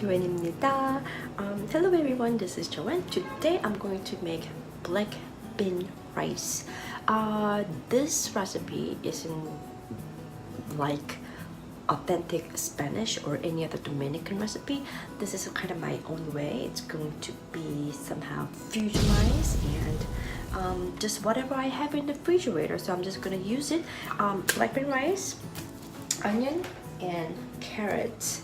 Joanne입니다. Hello everyone, this is Joanne. Today I'm going to make black bean rice. This recipe isn't like authentic Spanish or any other Dominican recipe. This is kind of my own way. It's going to be somehow fusionized and just whatever I have in the refrigerator. So I'm just gonna use it. Black bean rice, onion, and carrots.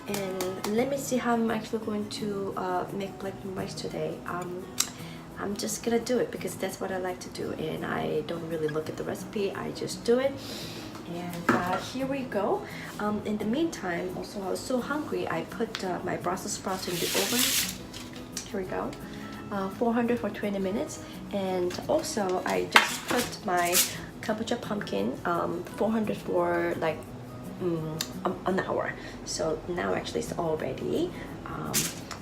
And let me see how I'm actually going to make black bean rice today. I'm just gonna do it because that's what I like to do, and I don't really look at the recipe, I just do it. And here we go. In the meantime, also I was so hungry, I put my Brussels sprouts in the oven. Here we go. 400 for 20 minutes. And also I just put my kabocha pumpkin 400 for like an hour. So now actually it's all ready. I'm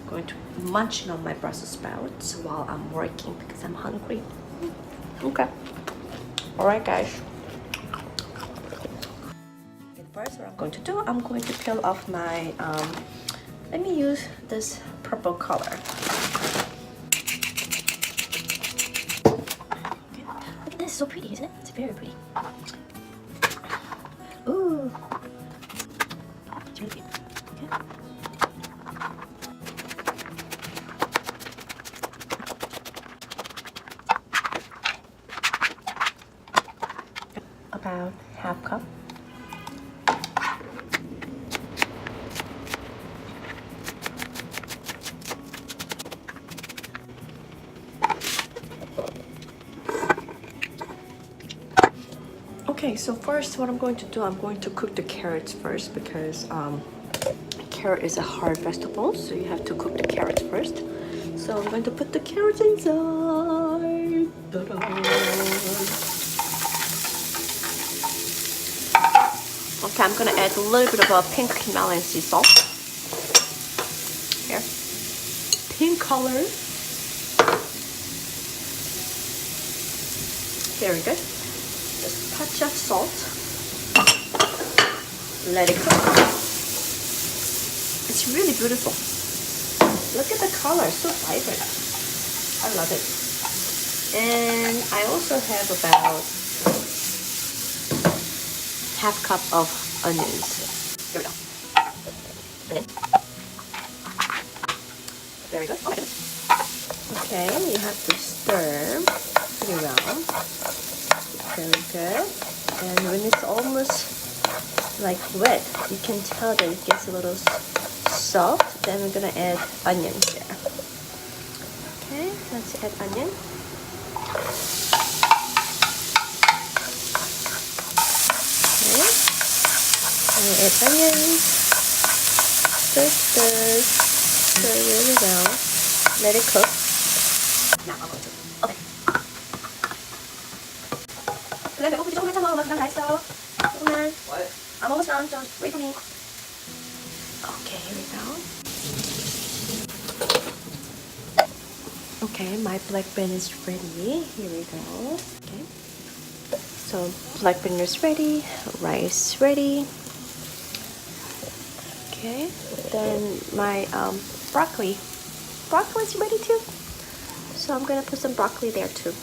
going to munch on my Brussels sprouts while I'm working because I'm hungry. Okay. Alright guys. First what I'm going to do, I'm going to peel off my, let me use this purple color. Look at this, so pretty, isn't it? It's very pretty. Ooh. It's really cute. Okay. About half cup. Okay, so first what I'm going to do, I'm going to cook the carrots first because carrot is a hard vegetable, so you have to cook the carrots first. So I'm going to put the carrots inside. Ta-da. Okay, I'm gonna add a little bit of a pink Himalayan sea salt. Here. Pink color. Very good. Just touch of salt. Let it cook. It's really beautiful. Look at the color, so vibrant. I love it. And I also have about half cup of onions. Here we go. Very good. Okay, you have to stir pretty well. Very good. And when it's almost like wet, you can tell that it gets a little soft. Then we're gonna add onions there. Okay, let's add onion. Okay, and add onions. Stir really well. Let it cook. Now I'm going to open. 그래, 배고프지? 조금만 참아. 엄마 금방 다 했어. 조금만. What? I'm almost done. Just wait for me. Okay, here we go. Okay, my black bean is ready. Here we go. Okay. So black bean is ready. Rice ready. Okay. Then my broccoli. Broccoli is ready too. So I'm gonna put some broccoli there too.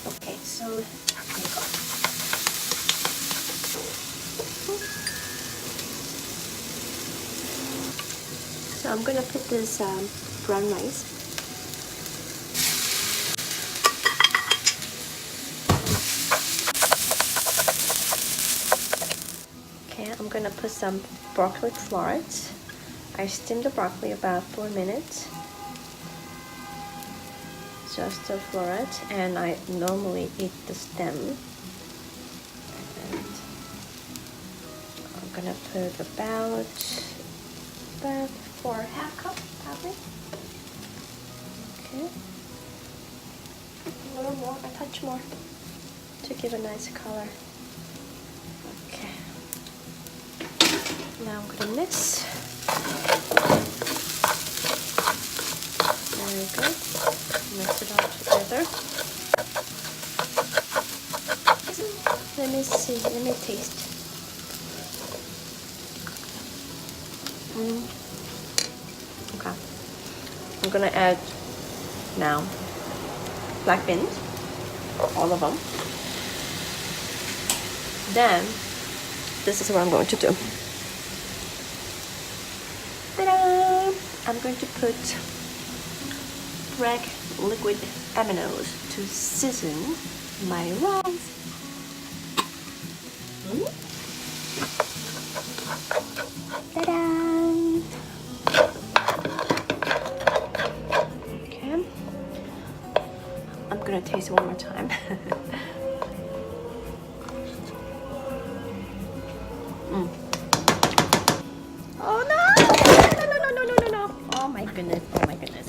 Okay, so here we go. So I'm gonna put this brown rice. Okay, I'm gonna put some broccoli florets. I steamed the broccoli about 4 minutes. Just the floret, and I normally eat the stem. And I'm gonna put about 4 half cup probably. Okay, a little more, a touch more to give a nice color. Okay, now I'm gonna mix. Very good. Mix it all together. Let me see, let me taste. Okay. I'm gonna add now black beans, all of them. Then this is what I'm going to do. Ta-da! I'm going to put black liquid aminos to season my rice. Ta-da! Okay. I'm gonna taste it one more time. Oh no! Oh my goodness! Oh my goodness!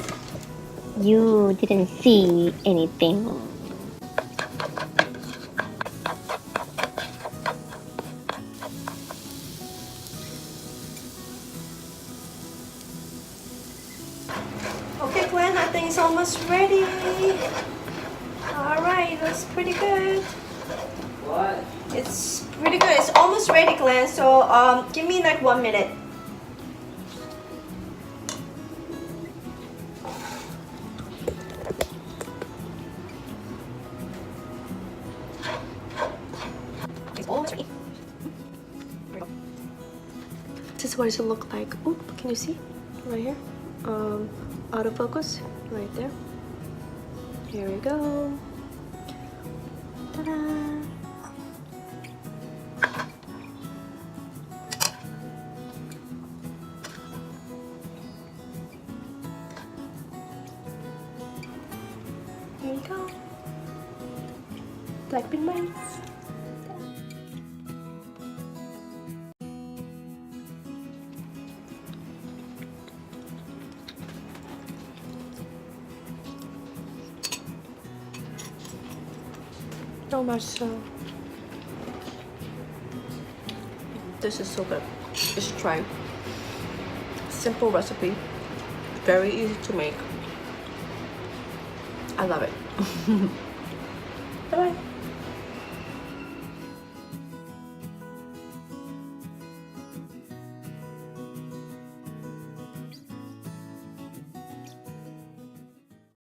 You didn't see anything. Okay, Glenn, I think it's almost ready. Alright, looks pretty good. What? It's pretty good. It's almost ready, Glenn. So give me like 1 minute. It's almost ready. Here we go. This is what it should look like. Oop, can you see? Right here. Out of focus. Right there. Here we go. Ta-da! Here you go. Black bean rice. So much so. This is so good. Just try. Simple recipe. Very easy to make. I love it. Bye bye.